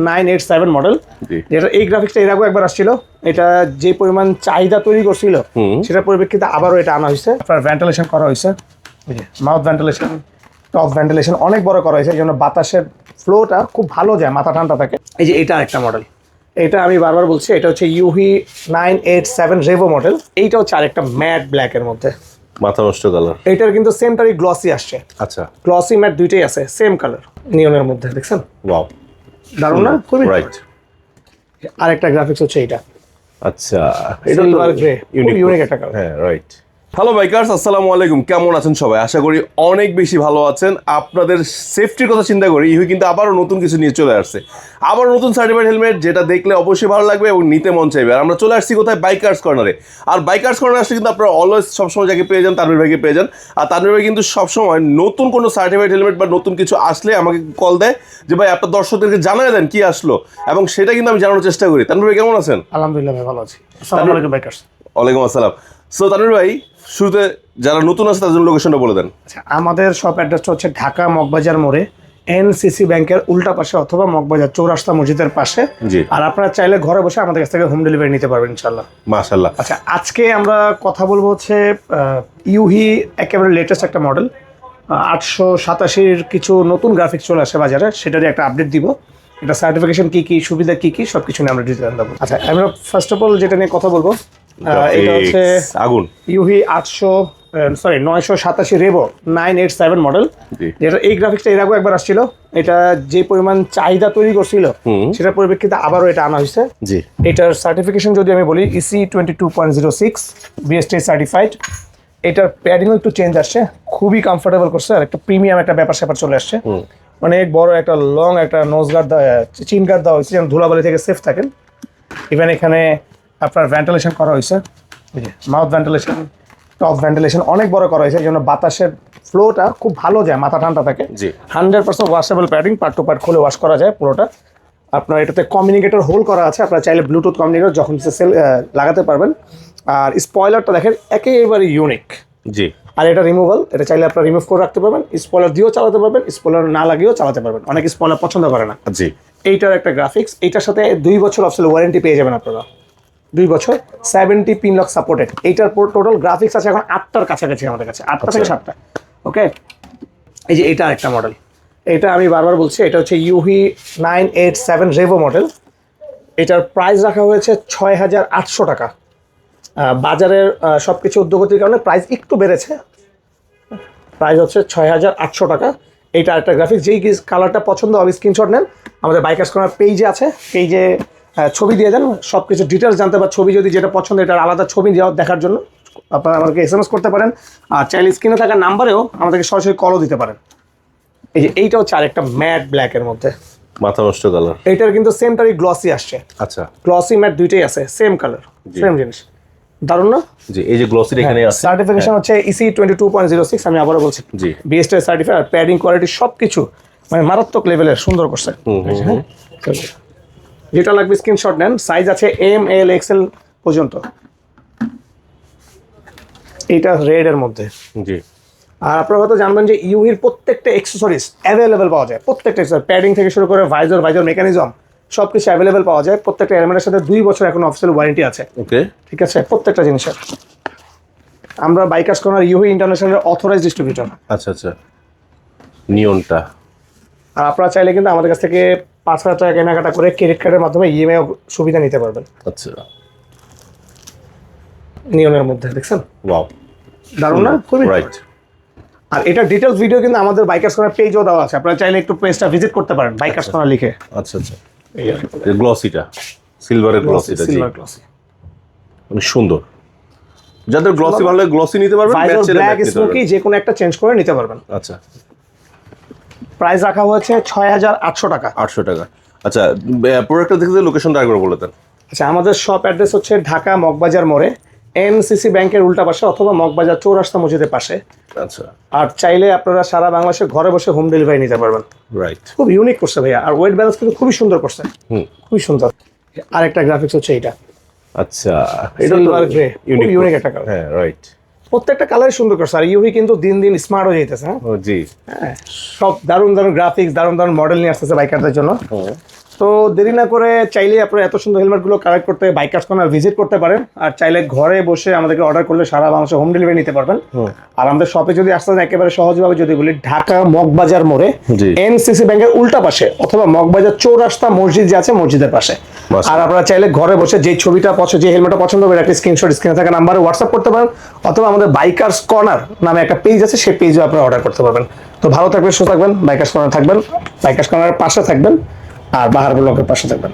987 model, যেটা এই গ্রাফিক্সটা এর আগে একবার আসছিল। এটা যে পরিমাণ চাহিদা তৈরি করছিল সেটার পরিপ্রেক্ষিতে আবারও এটা আনা হয়েছে। আপনার ভেন্টিলেশন করা হয়েছে, মাউথ ভেন্টিলেশন, টপ ভেন্টিলেশন অনেক বড় করা হয়েছে, এই জন্য বাতাসের ফ্লোটা খুব ভালো যায়, মাথা ঠান্ডা থাকে। এই যে এটা একটা মডেল, এটা আমি বারবার বলছি, এটা হচ্ছে ইউভি 987 রেভো মডেল। এইটা হচ্ছে আরেকটা ম্যাট ব্ল্যাক এর মধ্যে, মাথা নষ্ট কালার। এটার কিন্তু সেমটারই গ্লসি আসছে। আচ্ছা, গ্লসি ম্যাট দুইটাই আছে, সেম কালার নিয়নের মধ্যে, দেখছেন? ওয়াও, দারুণ না? খুবই রাইট। আরেকটা গ্রাফিক্স হচ্ছে এটা, আচ্ছা, এটা সিলভার গ্রে, ইউনিক একটা কালার। হ্যাঁ, রাইট। হ্যালো বাইকার্স, আসসালামু আলাইকুম। কেমন আছেন সবাই? আশা করি অনেক বেশি ভালো আছেন। আপনাদের সেফটির কথা চিন্তা করি ইউহি কিন্তু আবারও নতুন কিছু নিয়ে চলে আসছে। আবারও নতুন সার্টিফাইড হেলমেট, যেটা দেখলে অবশ্যই ভালো লাগবে এবং নিতে মন চাইবে। আর আমরা চলে আসছি কোথায়? বাইকার্স কর্নারে। আর বাইকার্স কর্নারে আসলে কিন্তু আপনারা অলওয়েজ সবসময় যাকে পেয়ে যান, তানভীর ভাইকে পেয়ে যান। আর তানভীর ভাই কিন্তু সবসময় নতুন কোনো সার্টিফাইড হেলমেট বা নতুন কিছু আসলে আমাকে কল দেয় যে ভাই আপনার দর্শকদেরকে জানাই দেন কি আসলো, এবং সেটা কিন্তু আমি জানানোর চেষ্টা করি। তানভীর ভাই কেমন আছেন? আলহামদুলিল্লাহ ভাই, ভালো আছি। আসসালামু আলাইকুম বাইকার্স। ওয়ালাইকুম আসসালাম। সো তানভীর ভাই, শুরুতে যারা নতুন আছে তাদের জন্য লোকেশনটা বলে দেন। আচ্ছা, আমাদের শপ অ্যাড্রেসটা হচ্ছে ঢাকা মগবাজার মোড়ে, এনসিসি ব্যাংকের উল্টা পাশে অথবা মগবাজার চৌরাস্তা মসজিদের পাশে। জি। আর আপনারা চাইলে ঘরে বসে আমাদের কাছ থেকে হোম ডেলিভারি নিতে পারবেন ইনশাআল্লাহ। মাশাআল্লাহ। আচ্ছা, আজকে আমরা কথা বলবো হচ্ছে ইউহি একেবারে লেটেস্ট একটা মডেল, 887-র কিছু নতুন গ্রাফিক্স চলে আসে বাজারে, সেটারই একটা আপডেট দিব। এটা সার্টিফিকেশন কি কি, সুবিধা কি কি, সব কিছু নিয়ে আমরা ডিটেইল দেবো। আচ্ছা, আমরা ফার্স্ট অফ অল যেটা নিয়ে কথা বলবো, এটা হচ্ছে আগুন ইউহি 987 রেভো 987 মডেল, যেটা এই গ্রাফিক্সটা এর আগে একবার আসছিল। এটা যে পরিমাণ চাহিদা তৈরি করছিল সেটার পরিপ্রেক্ষিতে আবারও এটা আনা হয়েছে। জি। এটার সার্টিফিকেশন যদি আমি বলি, ইসি 22.06 বিএসটি সার্টিফাইড। এটার প্যাডিংও একটু চেঞ্জ আসছে, খুবই কমফোর্টেবল করছে, আর একটা প্রিমিয়াম একটা ব্যাপার স্যাপার চলে আসছে। অনেক বড় একটা লং একটা নোজ গার্ড, চিন গার্ড দেওয়া হয়েছে যেন ধুলাবালি থেকে সেফ থাকেন। ইভেন এখানে আপনার ভেন্টিলেশন করা হয়েছে, মাউথ ভেন্টিলেশন, টপ ভেন্টিলেশন অনেক বড় করা হয়েছে, এই জন্য বাতাসের ফ্লোটা খুব ভালো যায়, মাথা ঠান্ডা থাকে। 100% washable padding, part to part খুলে ওয়াশ করা যায় পুরোটা। আপনার এটাতে কমিউনিকেটর হোল করা আছে, আপনারা চাইলে ব্লুটুথ কমিউনিকেটর যখন সেল লাগাতে পারবেন। আর স্পয়লারটা দেখেন একেবারে ইউনিক। জি। আর এটা রিমুভাল, এটা চাইলে আপনারা রিমুভ করে রাখতে পারবেন, স্পয়লার দিয়েও চালাতে পারবেন, স্পয়লার না লাগিয়েও চালাতে পারবেন। অনেক স্পয়লার পছন্দ করে না। জি। এইটার একটা গ্রাফিক্স, এইটার সাথে 2 বছর অফসেল ওয়ারেন্টি পেয়ে যাবেন আপনারা, 2 বছর 70 পিন লক সাপোর্টেড। এইটার টোটাল গ্রাফিক্স আছে এখন 8টার কাছাকাছি আমাদের কাছে, 8টা থেকে 7টা। ওকে, এই যে এটা একটা মডেল, এটা আমি বারবার বলছি, এটা হচ্ছে ইউভি 987 রেভো মডেল। এটার প্রাইস রাখা হয়েছে 6,800 টাকা। বাজারের সব কিছু উদ্যোগতির কারণে প্রাইস একটু বেড়েছে, প্রাইস হচ্ছে 6,800 টাকা। এইটা একটা গ্রাফিক্স, যেই কালারটা পছন্দ হবে স্ক্রিনশট নেন, আমাদের বাইকার্স কর্নার পেজে আছে, পেজে ছবি দিয়ে দেন, সব কিছু ডিটেলস জানতে পারেন। ছবি যদি যেটা পছন্দ, এটার আলাদা ছবি দেখার জন্য আপনারা আমাদেরকে SMS করতে পারেন, আর চাইলে স্ক্রিনে থাকা নাম্বারেও আমাদেরকে সরাসরি কলও দিতে পারেন। এই যে এইটা হচ্ছে আরেকটা ম্যাট ব্ল্যাক এর মধ্যে, মাথা নষ্ট কালার। এইটার কিন্তু সেমটারই গ্লসি আসছে। আচ্ছা, গ্লসি ম্যাট দুইটাই আছে, সেম কালার, সেম জিনিস। দারুণ না? জি। এই যে গ্লসির এখানে আছে, সার্টিফিকেশন হচ্ছে ইসি 22.06, আমি আবারও বলছি। জি। বিএসটি সার্টিফাইড, আর প্যাডিং কোয়ালিটি সবকিছু মানে মারাত্মক লেভেলের সুন্দর করছে। যেটা লাগবে স্ক্রিনশট নেন, সাইজ আছে এম, এল, এক্সেল পর্যন্ত। এইটা রেড এর মধ্যে। জি। আর আপনারা হয়তো জানবেন যে ইউহির প্রত্যেকটা অ্যাক্সেসরিজ অ্যাভেলেবেল পাওয়া যায়, প্রত্যেকটা প্যাডিং থেকে শুরু করে ভাইজার মেকানিজম সব কিছু অ্যাভেলেবেল পাওয়া যায়। প্রত্যেকটা এলিমেন্টের সাথে 2 বছর এখন অফিসিয়াল ওয়ারেন্টি আছে। ওকে, ঠিক আছে, প্রত্যেকটা জিনিসের। আমরা বাইকার্স কর্নার ইউহি ইন্টারন্যাশনালের অথরাইজড ডিস্ট্রিবিউটর। আচ্ছা আচ্ছা, নিয়নটা। আর আপনারা চাইলে কিন্তু আমাদের কাছ থেকে 5,000 টাকা কেনাকাটা করে ক্রেডিট কার্ডের মাধ্যমে ইএমআই সুবিধা নিতে পারবেন। আচ্ছা, নিয়নের মধ্যে, দেখছেন? ওয়াও, দারুণ না? খুবই রাইট। আর এটা ডিটেলস ভিডিও কিন্তু আমাদের বাইকার্স কর্নার পেজও দেওয়া আছে, আপনারা চাইলে একটু পেজটা ভিজিট করতে পারেন, বাইকার্স কর্নার লিখে। আচ্ছা আচ্ছা, এই গ্লসিটা, সিলভারের গ্লসিটা। জি, সিলভার গ্লসি, অনেক সুন্দর। যাদের গ্লসি ভালো লাগে গ্লসি নিতে পারবেন, ভাইজার ব্ল্যাক স্মোকি যে কোনো একটা চেঞ্জ করে নিতে পারবেন। আচ্ছা, প্রাইস রাখা হয়েছে 6,800 টাকা। 800 টাকা। আচ্ছা, প্রোডাক্টটা দেখতে লোকেশনটা একবার বলে দেন। আচ্ছা, আমাদের শপ অ্যাড্রেস হচ্ছে ঢাকা মগবাজার মোড়ে, এনসিসি ব্যাংকের উল্টা পাশে অথবা মগবাজার চৌরাস্তা মসজিদের পাশে। আচ্ছা, আর চাইলে আপনারা সারা বাংলাদেশে ঘরে বসে হোম ডেলিভারি নিতে পারবেন। রাইট। খুব ইউনিক করছে ভাইয়া, আর ওয়েট ব্যালেন্স কিন্তু খুবই সুন্দর করছে, খুবই সুন্দর। আরেকটা গ্রাফিক্স হচ্ছে এইটা। আচ্ছা, এটা সিলভার গ্রে, ইউনিক একটা কালার। হ্যাঁ, রাইট। প্রত্যেকটা কালারই সুন্দর করছে, আর ইউহি কিন্তু দিন দিন স্মার্ট হয়ে যেতেছে। ও জি। হ্যাঁ, সব দারুণ দারুণ গ্রাফিক্স, দারুণ দারুণ মডেল নিয়ে আসতেছে বাইকারদের জন্য। তো দেরি না করে চাইলে আপনারা এত সুন্দর হেলমেটগুলো কালেক্ট করতে বাইকার্স কর্নার ভিজিট করতে পারেন, আর চাইলে ঘরে বসে আমাদেরকে অর্ডার করলে সারা বাংলাদেশে হোম ডেলিভারি নিতে পারবেন। আর আমাদের শপে যদি আসতে চান একেবারে সহজভাবে যদি বলি, ঢাকা মগবাজার মোড়ে জি। এনসিসি ব্যাংকের উল্টা পাশে অথবা মগবাজার চৌরাস্তা মসজিদ যে আছে মসজিদের পাশে। বাহ। আর আপনারা চাইলে ঘরে বসে যে ছবিটা পছন্দ, যে হেলমেটটা পছন্দ করে একটা স্ক্রিনশট স্ক্রিনে থাকা নাম্বারে হোয়াটসঅ্যাপ করতে পারেন, অথবা আমাদের বাইকার্স কর্নার নামে একটা পেজ আছে, সেই পেজে আপনারা অর্ডার করতে পারবেন। তো ভালো থাকবেন, সুস্থ থাকবেন, বাইকার্স কর্নার থাকবেন, বাইকার্স কর্নারের পাশে থাকবেন, আর বাহার ব্লকের পাশে থাকবেন।